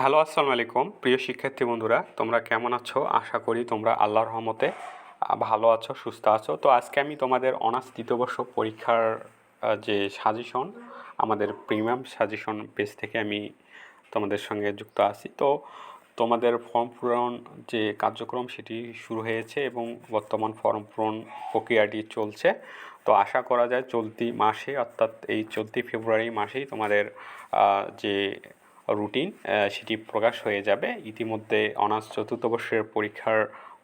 Hello, আসসালামু আলাইকুম। প্রিয় শিক্ষার্থী বন্ধুরা, তোমরা কেমন আছো? আশা করি তোমরা আল্লাহর রহমতে ভালো আছো, সুস্থ আছো। তো আজকে আমি তোমাদের অনার্স দ্বিতীয় বর্ষ পরীক্ষার যে সাজেশন, আমাদের প্রিমিয়াম সাজেশন পেজ থেকে আমি তোমাদের সঙ্গে যুক্ত আছি। তো তোমাদের ফর্ম পূরণ যে কার্যক্রম সেটি শুরু হয়েছে এবং বর্তমান ফর্ম পূরণ প্রক্রিয়াটি চলছে। তো আশা করা যায় চলতি মাসে, অর্থাৎ এই চলতি ফেব্রুয়ারি মাসেই তোমাদের যে রুটিন সেটি প্রকাশ হয়ে যাবে। ইতিমধ্যে অনার্স চতুর্থ বর্ষের পরীক্ষার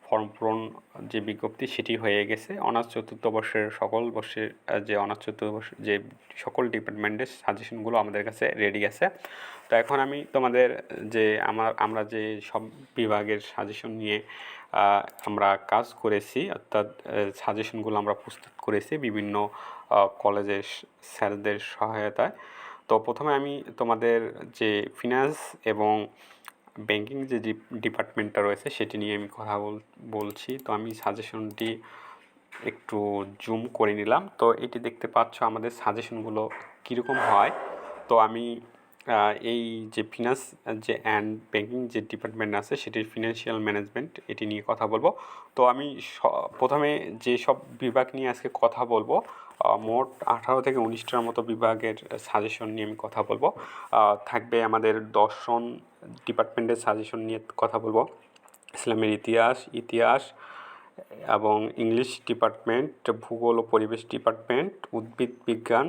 ফর্ম পূরণ যে বিজ্ঞপ্তি সেটি হয়ে গেছে। অনার্স চতুর্থ বর্ষের সকল বর্ষের যে অনার্স চতুর্থ বর্ষের যে সকল ডিপার্টমেন্টের সাজেশনগুলো আমাদের কাছে রেডি আছে। তো এখন আমি তোমাদের যে আমরা যে সব বিভাগের সাজেশন নিয়ে আমরা কাজ করেছি, অর্থাৎ সাজেশনগুলো আমরা প্রস্তুত করেছি বিভিন্ন কলেজের স্যারদের সহায়তায়। তো প্রথমে আমি তোমাদের যে ফিনান্স এবং ব্যাংকিং যে ডিপার্টমেন্টটা রয়েছে সেটি নিয়ে আমি কথা বলছি। তো আমি সাজেশনটি একটু জুম করে নিলাম। তো এটি দেখতে পাচ্ছ আমাদের সাজেশনগুলো কীরকম হয়। তো আমি এই যে ফিনান্স যে অ্যান্ড ব্যাংকিং যে ডিপার্টমেন্ট আছে সেটির ফিনান্সিয়াল ম্যানেজমেন্ট এটি নিয়ে কথা বলবো। তো আমি প্রথমে যে সব বিভাগ নিয়ে আজকে কথা বলবো, মোট 18 থেকে 19টার মতো বিভাগের সাজেশন নিয়ে আমি কথা বলবো। থাকবে আমাদের দর্শন ডিপার্টমেন্টের সাজেশন নিয়ে কথা বলবো, ইসলামের ইতিহাস এবং ইংলিশ ডিপার্টমেন্ট, ভূগোল ও পরিবেশ ডিপার্টমেন্ট, উদ্ভিদ বিজ্ঞান,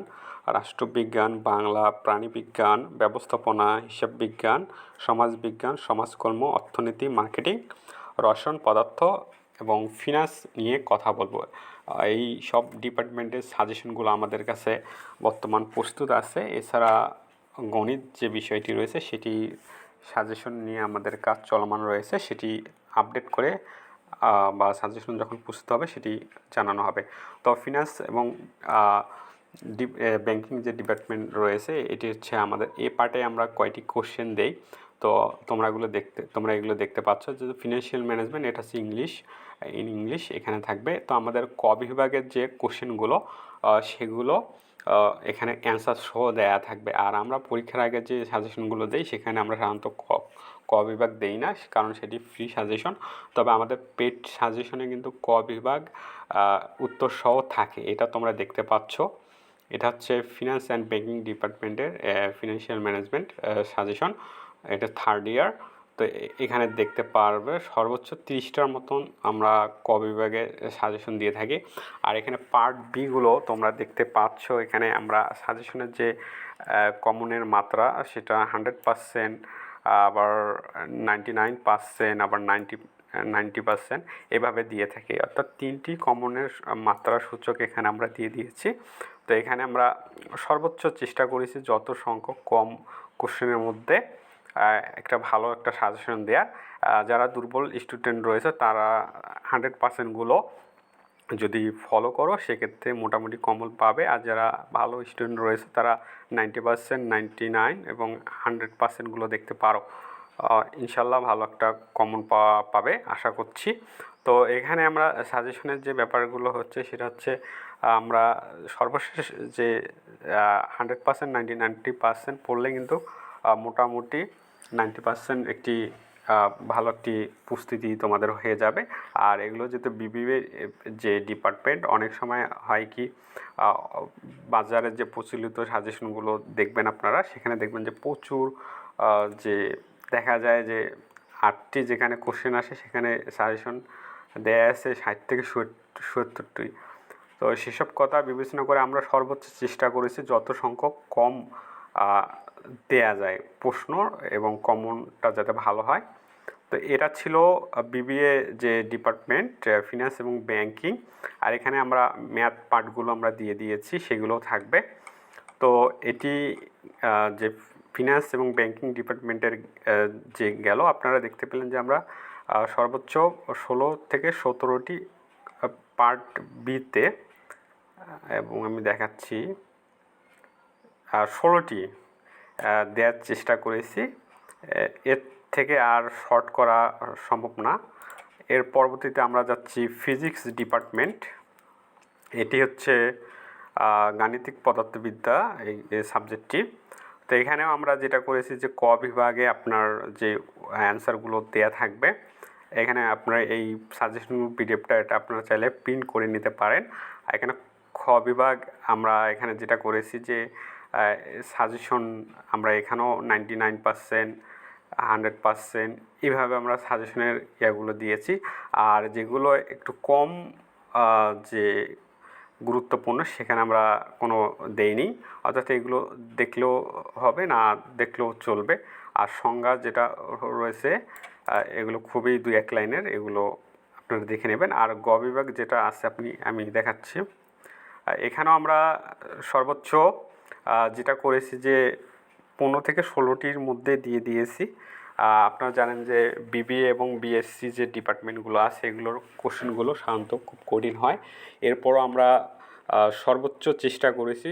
রাষ্ট্রবিজ্ঞান, বাংলা, প্রাণীবিজ্ঞান, ব্যবস্থাপনা, হিসাব বিজ্ঞান, সমাজবিজ্ঞান, সমাজকর্ম, অর্থনীতি, মার্কেটিং, রসায়ন পদার্থ এবং ফিনান্স নিয়ে কথা বলবো। এই সব ডিপার্টমেন্টের সাজেশনগুলো আমাদের কাছে বর্তমান প্রস্তুত আছে। এছাড়া গণিত যে বিষয়টি রয়েছে সেটি সাজেশন নিয়ে আমাদের কাজ চলমান রয়েছে, সেটি আপডেট করে বা সাজেশন যখন প্রস্তুত হবে সেটি জানানো হবে। তো ফিনান্স এবং ব্যাংকিং যে ডিপার্টমেন্ট রয়েছে এটি হচ্ছে আমাদের এ পার্টে আমরা কয়টি কোশ্চেন দেই। তো তোমরা এগুলো দেখতে পাচ্ছ যে ফিনান্সিয়াল ম্যানেজমেন্ট, এটা হচ্ছে ইংলিশ এখানে থাকবে। তো আমাদের ক বিভাগের যে কোশ্চেনগুলো সেগুলো এখানে অ্যান্সার সহ দেয়া থাকবে। আর আমরা পরীক্ষার আগে যে সাজেশনগুলো দেই সেখানে আমরা সাধারণত ক বিভাগ দেই না, কারণ সেটি ফ্রি সাজেশন। তবে আমাদের পেড সাজেশনে কিন্তু ক বিভাগ উত্তর সহ থাকে, এটা তোমরা দেখতে পাচ্ছ। এটা হচ্ছে ফিনান্স অ্যান্ড ব্যাংকিং ডিপার্টমেন্টের ফিনান্সিয়াল ম্যানেজমেন্ট সাজেশন, এটা থার্ড ইয়ার। তো এখানে দেখতে পারবে সর্বোচ্চ 30টার মতন আমরা ক বিভাগে সাজেশন দিয়ে থাকি। আর এখানে পার্ট বিগুলো তোমরা দেখতে পাচ্ছ, এখানে আমরা সাজেশনের যে কমনের মাত্রা সেটা 100%, আবার 99%, আবার 90% এভাবে দিয়ে থাকি। অর্থাৎ 3টি কমনের মাত্রা সূচক এখানে আমরা দিয়ে দিয়েছি। তো এখানে আমরা সর্বোচ্চ চেষ্টা করেছি যত সংখ্যক কম কোশ্চেনের মধ্যে একটা ভালো একটা সাজেশন দেওয়ার। যারা দুর্বল স্টুডেন্ট রয়েছে তারা 100%গুলো যদি ফলো করো সেক্ষেত্রে মোটামুটি কমন পাবে। আর যারা ভালো স্টুডেন্ট রয়েছে তারা 90%, 99 এবং 100%গুলো দেখতে পারো। ইনশাল্লাহ ভালো একটা কমন পাবে আশা করছি। তো এখানে আমরা সাজেশনের যে ব্যাপারগুলো হচ্ছে সেটা হচ্ছে আমরা সর্বশেষ যে 100%, 90% পড়লে কিন্তু মোটামুটি 90% একটি ভালো একটি প্রস্তুতি তোমাদের হয়ে যাবে। আর এগুলো যেহেতু বিবিএর যে ডিপার্টমেন্ট, অনেক সময় হয় কি বাজারের যে প্রচলিত সাজেশনগুলো দেখবেন আপনারা, সেখানে দেখবেন যে প্রচুর যে দেখা যায় যে 8টি যেখানে কোশ্চেন আসে সেখানে সাজেশন দেয়া আছে 60 থেকে 70টি। তো সেসব কথা বিবেচনা করে আমরা সর্বোচ্চ চেষ্টা করেছি যত সংখ্যক কম দেয়া যায় প্রশ্ন এবং কমনটা যাতে ভালো হয়। তো এটা ছিল বিবিএ যে ডিপার্টমেন্ট, ফিনান্স এবং ব্যাংকিং। আর এখানে আমরা ম্যাথ পার্টগুলো আমরা দিয়ে দিয়েছি, সেগুলোও থাকবে। তো এটি যে ফিনান্স এবং ব্যাংকিং ডিপার্টমেন্টের যে গেল, আপনারা দেখতে পেলেন যে আমরা সর্বোচ্চ 16 থেকে 17টি পার্ট বিতে, এবং আমি দেখাচ্ছি 16টি দেওয়ার চেষ্টা করেছি। এর থেকে আর শর্ট করা সম্ভব না। এর পরবর্তীতে আমরা যাচ্ছি ফিজিক্স ডিপার্টমেন্ট। এটি হচ্ছে গাণিতিক পদার্থবিদ্যা এই সাবজেক্টটি। তো তো এখানেও আমরা যেটা করেছি যে ক বিভাগে আপনার যে অ্যান্সারগুলো দেয়া থাকবে, এখানে আপনার এই সাজেশন পিডিএফটা এটা আপনারা চাইলে প্রিন্ট করে নিতে পারেন। আর এখানে খ বিভাগ আমরা এখানে যেটা করেছি যে সাজেশন আমরা এখানেও 99%, 100% এইভাবে আমরা সাজেশনের ইয়াগুলো দিয়েছি। আর যেগুলো একটু কম যে গুরুত্বপূর্ণ সেখানে আমরা কোনো দেইনি, অর্থাৎ এগুলো দেখলেও হবে, না দেখলেও চলবে। আর সংজ্ঞা যেটা রয়েছে এগুলো খুবই 2-1 লাইনের, এগুলো আপনারা দেখে নেবেন। আর গ বিভাগ যেটা আছে আমি দেখাচ্ছি। এখানেও আমরা সর্বোচ্চ যেটা করেছি যে 15 থেকে 16টির মধ্যে দিয়ে দিয়েছি। আপনারা জানেন যে বিবিএ এবং বিএসসি যে ডিপার্টমেন্টগুলো আছে এগুলোর কোশ্চেনগুলো সাধারণত খুব কঠিন হয়। এরপরও আমরা সর্বোচ্চ চেষ্টা করেছি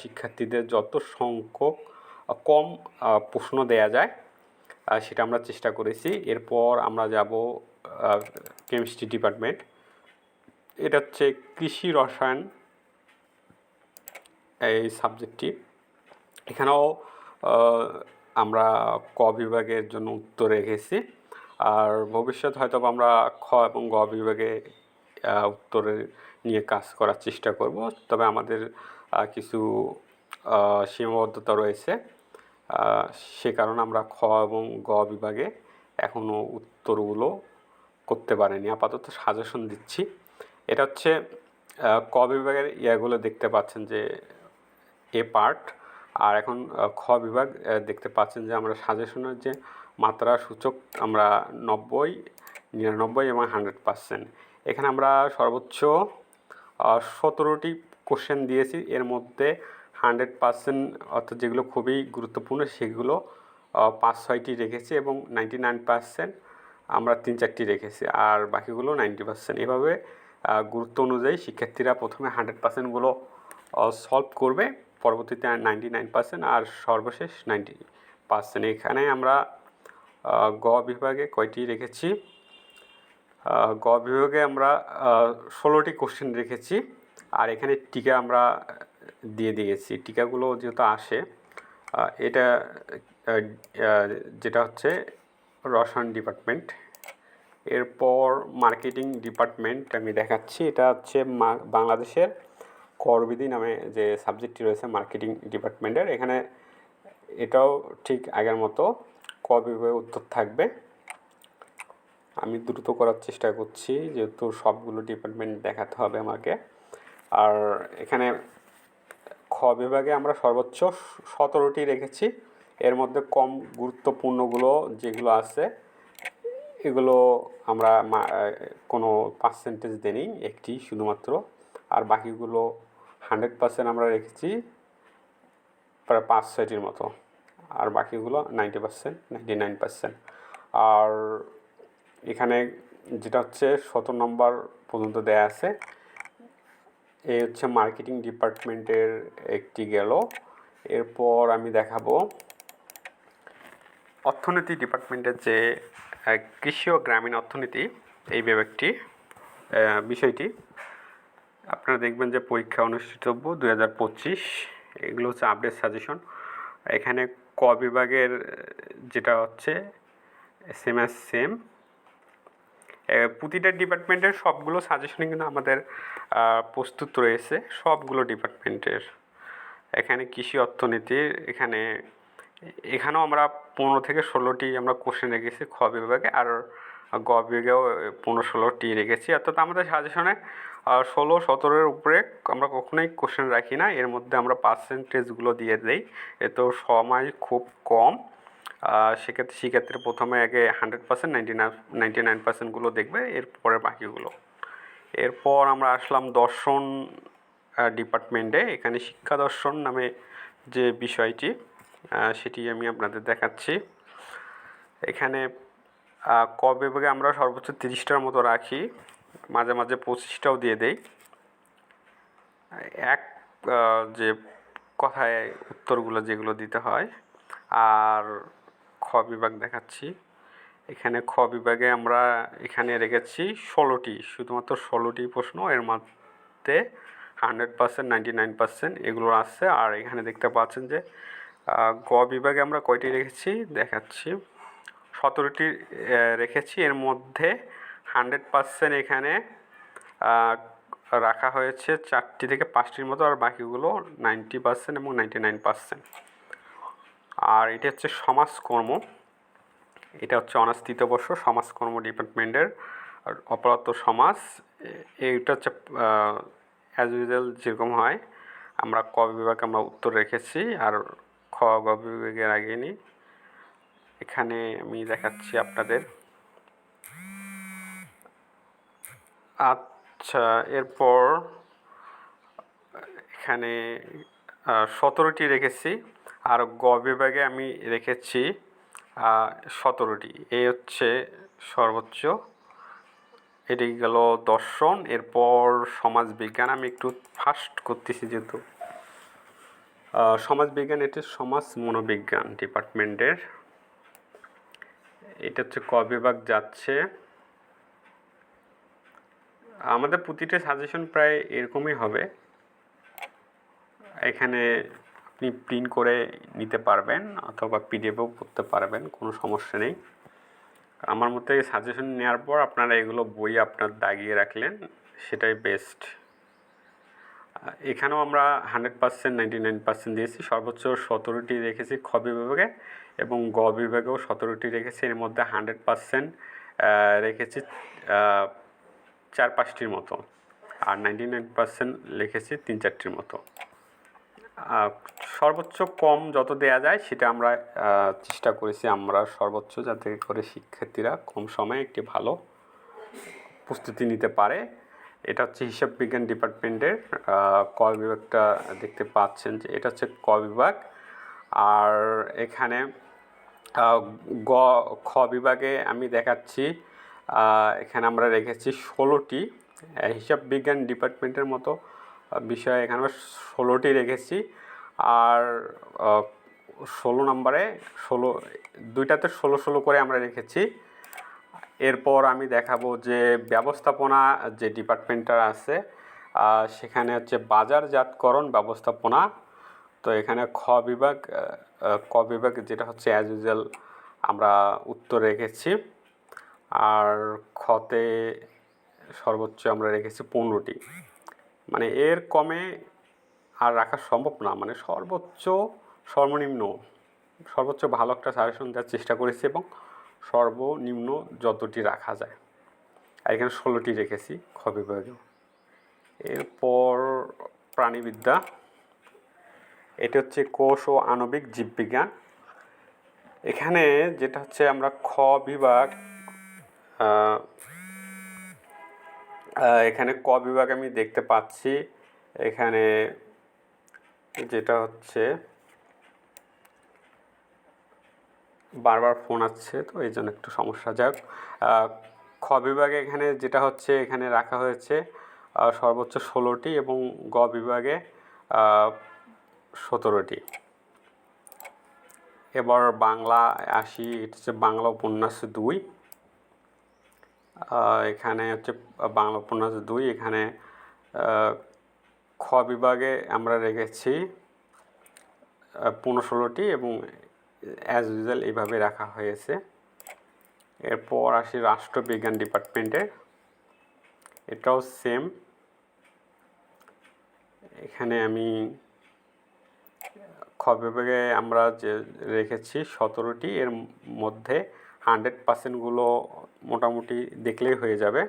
শিক্ষার্থীদের যত সংখ্যক কম প্রশ্ন দেয়া যায় সেটা আমরা চেষ্টা করেছি। এরপর আমরা যাব কেমিস্ট্রি ডিপার্টমেন্ট। এটা হচ্ছে কৃষি রসায়ন এই সাবজেক্টটি। এখানেও আমরা ক বিভাগের জন্য উত্তর রেখেছি। আর ভবিষ্যৎ হয়তো আমরা খ এবং গ বিভাগে উত্তরের নিয়ে কাজ করার চেষ্টা করব, তবে আমাদের কিছু সীমাবদ্ধতা রয়েছে, সে কারণে আমরা খ এবং গ বিভাগে এখনও উত্তরগুলো করতে পারিনি, আপাতত সাজেশন দিচ্ছি। এটা হচ্ছে ক বিভাগের ইয়াগুলো দেখতে পাচ্ছেন যে এ পার্ট। আর এখন খ বিভাগ দেখতে পাচ্ছেন যে আমরা সাজেশনের যে মাত্রা সূচক আমরা 90, 99 এবং 100%। এখানে আমরা সর্বোচ্চ 17টি কোশ্চেন দিয়েছি। এর মধ্যে 100% অর্থাৎ যেগুলো খুবই গুরুত্বপূর্ণ সেগুলো 5-6টি রেখেছি এবং 99% আমরা 3-4টি রেখেছি, আর বাকিগুলো 90%। এভাবে গুরুত্ব অনুযায়ী শিক্ষার্থীরা প্রথমে 100%গুলো সলভ করবে, পরবর্তীতে 99% আর সর্বশেষ 90%। এখানে আমরা গ বিভাগে কয়টি রেখেছি? গ বিভাগে আমরা 16টি কোশ্চেন রেখেছি। আর এখানে টিকা আমরা দিয়ে দিয়েছি। টিকাগুলো যেহেতু আসে, এটা যেটা হচ্ছে রসায়ন ডিপার্টমেন্ট। এরপর মার্কেটিং ডিপার্টমেন্ট আমি দেখাচ্ছি। এটা হচ্ছে বাংলাদেশের করবিধি নামে যে সাবজেক্টটি রয়েছে মার্কেটিং ডিপার্টমেন্টের। এখানে এটাও ঠিক আগের মতো ক বিভাগে উত্তর থাকবে। আমি দ্রুত করার চেষ্টা করছি যেহেতু সবগুলো ডিপার্টমেন্ট দেখাতে হবে আমাকে। আর এখানে খ বিভাগে আমরা সর্বোচ্চ 17টি রেখেছি। এর মধ্যে কম গুরুত্বপূর্ণগুলো যেগুলো আছে এগুলো আমরা কোনো পার্সেন্টেজ দিইনি, একটি শুধুমাত্র। আর বাকিগুলো 100% আমরা রেখেছি, প্রায় 5-6টির মতো। আর বাকিগুলো 90%, 99%। আর এখানে যেটা হচ্ছে 17 নম্বর পর্যন্ত দেয়া আছে। এই হচ্ছে মার্কেটিং ডিপার্টমেন্টের একটি গেল। এরপর আমি দেখাবো অর্থনীতি ডিপার্টমেন্টের যে কৃষি ও গ্রামীণ অর্থনীতি এই বিভাগটি বিষয়টি। আপনারা দেখবেন যে পরীক্ষা অনুষ্ঠিতব্য 2025, এগুলো হচ্ছে আপডেট সাজেশন। এখানে ক বিভাগের যেটা হচ্ছে সেম প্রতিটা ডিপার্টমেন্টের সবগুলো সাজেশনই কিন্তু আমাদের প্রস্তুত রয়েছে, সবগুলো ডিপার্টমেন্টের। এখানে কৃষি অর্থনীতির এখানেও আমরা 15 থেকে 16টি আমরা কোশ্চেন রেখেছি খ বিভাগে, আর গ বিভাগেও 15-16টি রেখেছি। অর্থাৎ আমাদের সাজেশনে 16-17-এর উপরে আমরা কখনোই কোশ্চেন রাখি না। এর মধ্যে আমরা পার্সেন্টেজগুলো দিয়ে দিই, এতো সময় খুব কম। সেক্ষেত্রে প্রথমে আগে 100%, 99%গুলো দেখবে, এরপরে বাকিগুলো। এরপর আমরা আসলাম দর্শন ডিপার্টমেন্টে। এখানে শিক্ষা দর্শন নামে যে বিষয়টি সেটি আমি আপনাদের দেখাচ্ছি। এখানে ক বিভাগে আমরা সর্বোচ্চ 30টার মতো রাখি, মাঝে মাঝে 25টাও দিয়ে দেই। যে কথায় উত্তরগুলো যেগুলো দিতে হয়। আর খ বিভাগ দেখাচ্ছি। এখানে খ বিভাগে আমরা এখানে রেখেছি 16টি, শুধুমাত্র 16টি প্রশ্ন। এর মধ্যে 100%, 99% এগুলো আসছে। আর এখানে দেখতে পাচ্ছেন যে গ বিভাগে আমরা কয়টি রেখেছি দেখাচ্ছি, 17টি রেখেছি। এর মধ্যে 100% এখানে রাখা হয়েছে 4টি থেকে 5টির মতো, আর বাকিগুলো 90% এবং 99%। আর এটা হচ্ছে সমাজকর্ম, এটা হচ্ছে অনার্স তৃতীয় বর্ষ সমাজকর্ম ডিপার্টমেন্টের অপরাধ সমাজ। এইটা হচ্ছে অ্যাজ ইউজুয়াল যেরকম হয়, আমরা ক বিভাগে আমরা উত্তর রেখেছি, আর খ গ বিভাগের আগে নিই। এখানে আমি দেখাচ্ছি আপনাদের। আচ্ছা, এরপর এখানে 17টি রেখেছি, আর গ বিভাগে আমি রেখেছি 17টি। এই হচ্ছে সর্বোচ্চ। এটি গেল দর্শন। এরপর সমাজবিজ্ঞান, আমি একটু ফাস্ট করতেছি যেহেতু সমাজবিজ্ঞান, এটি সমাজ মনোবিজ্ঞান ডিপার্টমেন্টের। এটা হচ্ছে ক বিভাগ যাচ্ছে। আমাদের প্রতিটা সাজেশন প্রায় এরকমই হবে। এখানে আপনি প্রিন্ট করে নিতে পারবেন অথবা পিডিএফও করতে পারবেন, কোনো সমস্যা নেই। আমার মতে সাজেশন নেওয়ার পর আপনারা এগুলো বই আপনার দাগিয়ে রাখলেন, সেটাই বেস্ট। এখানেও আমরা 100% 99% দিয়েছি। সর্বোচ্চ 17টি রেখেছি খ বিভাগে, এবং গ বিভাগেও 17টি রেখেছি। এর মধ্যে 100% রেখেছি 4-5টির মতো, আর 99% লিখেছি 3-4টির মতো। সর্বোচ্চ কম যত দেয়া যায় সেটা আমরা চেষ্টা করেছি আমরা সর্বোচ্চ, যাতে করে শিক্ষার্থীরা কম সময়ে একটি ভালো প্রস্তুতি নিতে পারে। এটা হচ্ছে হিসাব বিজ্ঞান ডিপার্টমেন্টের ক বিভাগটা দেখতে পাচ্ছেন, যে এটা হচ্ছে ক বিভাগ। আর এখানে খ বিভাগে আমি দেখাচ্ছি, এখানে আমরা রেখেছি 16টি। হিসাব বিজ্ঞান ডিপার্টমেন্টের মতো বিষয় এখানে আমরা 16টি রেখেছি। আর 16 নম্বরে 2টাতে 16 করে আমরা রেখেছি। এরপর আমি দেখাবো যে ব্যবস্থাপনা যে ডিপার্টমেন্টটা আছে, সেখানে হচ্ছে বাজারজাতকরণ ব্যবস্থাপনা। তো এখানে ক বিভাগ যেটা হচ্ছে অ্যাজ ইউজুয়াল আমরা উত্তর রেখেছি। আর খতে সর্বোচ্চ আমরা রেখেছি 15টি। মানে এর কমে আর রাখা সম্ভব না, মানে সর্বনিম্ন সর্বোচ্চ ভালো একটা সাজেশন দেওয়ার চেষ্টা করেছি, এবং সর্বনিম্ন যতটি রাখা যায়। আর এখানে 16টি রেখেছি খ বিভাগেও। এরপর প্রাণীবিদ্যা, এটা হচ্ছে কোষ ও আণবিক জীববিজ্ঞান। এখানে যেটা হচ্ছে আমরা খ বিভাগ, এখানে ক বিভাগ আমি দেখতে পাচ্ছি। এখানে যেটা হচ্ছে বারবার ফোন আসছে, তো এই জন্য একটু সমস্যা। যাক, খ বিভাগে এখানে যেটা হচ্ছে এখানে রাখা হয়েছে সর্বোচ্চ 16টি, এবং গ বিভাগে 17টি। এবার বাংলা আসি, এটা হচ্ছে বাংলা উপন্যাস 2। এখানে হচ্ছে বাংলা উপন্যাস 2। এখানে খ বিভাগে আমরা রেখেছি 15-16টি, এবং অ্যাজ ইউজুয়াল এইভাবে রাখা হয়েছে। এরপর আসি রাষ্ট্রবিজ্ঞান ডিপার্টমেন্টে, এটাও সেম। এখানে আমি খ বিভাগে আমরা যে রেখেছি 17টি, এর মধ্যে 100%গুলো মোটামুটি দেখলেই হয়ে যাবে।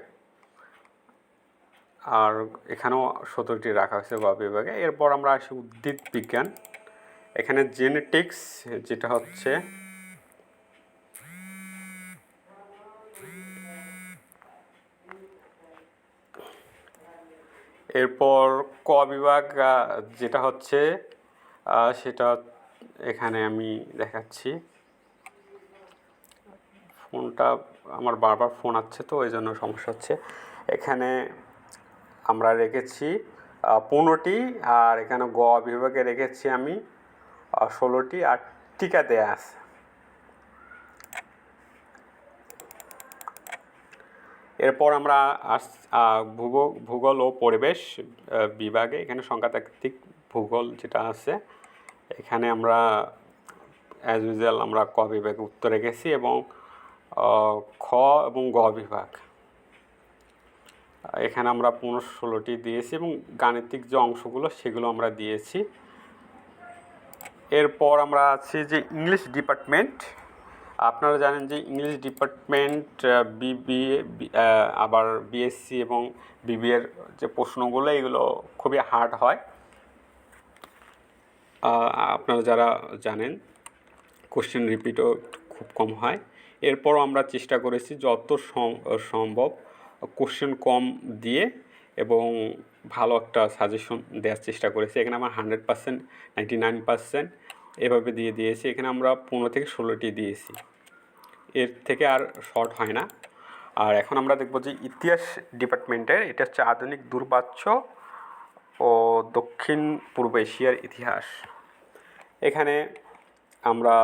আর এখানেও 17টি রাখা হয়েছে গ বিভাগে। এরপর আমরা আসি উদ্ভিদ বিজ্ঞান। এখানে জেনেটিক্স যেটা হচ্ছে এরপর ক বিভাগ যেটা হচ্ছে সেটা এখানে আমি দেখাচ্ছি। ফোনটা আমার বারবার ফোন আসছে, তো এই জন্য সমস্যা হচ্ছে। এখানে আমরা রেখেছি 15টি, আর এখানে গ বিভাগে রেখেছি আমি 16টি, আর টিকা দেয়া আছে। এরপর আমরা ভূগোল ও পরিবেশ বিভাগে, এখানে সংখ্যাতাত্ত্বিক ভূগোল যেটা আছে, এখানে আমরা অ্যাজ ইউজুয়াল আমরা ক বিভাগে উত্তর রেখেছি এবং খ এবং গ বিভাগ এখানে আমরা 15-16টি দিয়েছি এবং গাণিতিক যে অংশগুলো সেগুলো আমরা দিয়েছি। এরপর আমরা আছি যে ইংলিশ ডিপার্টমেন্ট। আপনারা জানেন যে ইংলিশ ডিপার্টমেন্ট বিবিএ আবার বিএসসি এবং বিবিএর যে প্রশ্নগুলো এগুলো খুবই হার্ড হয়, আপনারা যারা জানেন। কোশ্চেন রিপিটও খুব কম হয়। এরপরও আমরা চেষ্টা করেছি যত সম্ভব কোশ্চেন কম দিয়ে এবং ভালো একটা সাজেশন দেওয়ার চেষ্টা করেছি। এখানে আমার 100%, 99% এভাবে দিয়েছি। এখানে আমরা 15 থেকে 16টি দিয়েছি, এর থেকে আর শর্ট হয় না। আর এখন আমরা দেখব যে ইতিহাস ডিপার্টমেন্টের, এটা হচ্ছে আধুনিক দূরপ্রাচ্য ও দক্ষিণ পূর্ব এশিয়ার ইতিহাস। এখানে আমরা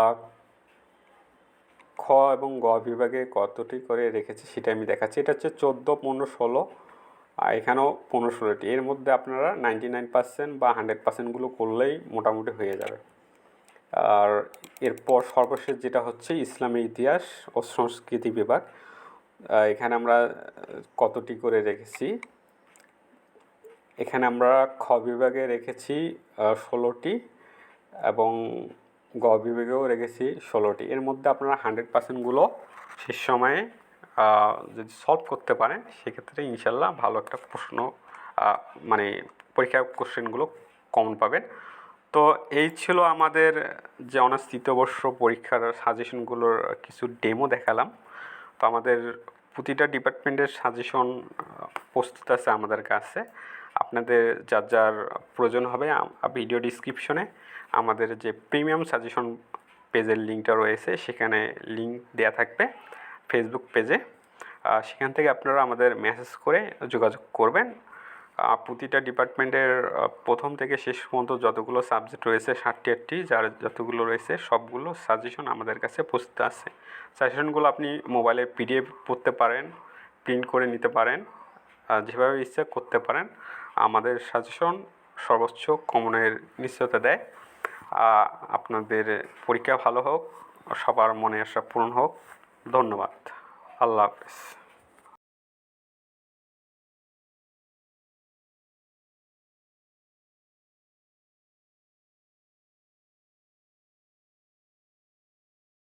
খ এবং গ বিভাগে কতটি করে রেখেছি সেটা আমি দেখাচ্ছি। এটা হচ্ছে 14, 15, 16, আর এখানেও 15-16টি। এর মধ্যে আপনারা 99% বা 100%গুলো করলেই মোটামুটি হয়ে যাবে। আর এরপর সর্বশেষ যেটা হচ্ছে ইসলামী ইতিহাস ও সংস্কৃতি বিভাগ, এখানে আমরা কতটি করে রেখেছি। এখানে আমরা খ বিভাগে রেখেছি 16টি এবং গ বিভাগেও রেখেছি 16টি। এর মধ্যে আপনারা 100%গুলো শেষ সময়ে যদি সলভ করতে পারেন সেক্ষেত্রে ইনশাল্লাহ ভালো একটা প্রশ্ন মানে পরীক্ষার কোশ্চেনগুলো কমন পাবেন। তো এই ছিল আমাদের যে অনার্স তৃতীয় বর্ষ পরীক্ষার সাজেশনগুলোর কিছু ডেমো দেখালাম। তো আমাদের প্রতিটা ডিপার্টমেন্টের সাজেশন প্রস্তুত আছে আমাদের কাছে। আপনাদের যার যার প্রয়োজন হবে ভিডিও ডিসক্রিপশনে আমাদের যে প্রিমিয়াম সাজেশন পেজের লিঙ্কটা রয়েছে সেখানে লিঙ্ক দেওয়া থাকবে ফেসবুক পেজে, সেখান থেকে আপনারা আমাদের মেসেজ করে যোগাযোগ করবেন। প্রতিটা ডিপার্টমেন্টের প্রথম থেকে শেষ পর্যন্ত যতগুলো সাবজেক্ট রয়েছে 60-80 যার যতগুলো রয়েছে সবগুলো সাজেশন আমাদের কাছে প্রস্তুত আছে। সাজেশনগুলো আপনি মোবাইলে পিডিএফ পড়তে পারেন, প্রিন্ট করে নিতে পারেন, যেভাবে ইচ্ছা করতে পারেন। আমাদের সাজেশন সর্বোচ্চ কমনের নিশ্চয়তা দেয়। আপনাদের পরীক্ষা ভালো হোক, সবার মনে আশা পূরণ হোক। ধন্যবাদ। আল্লাহ হাফেজ।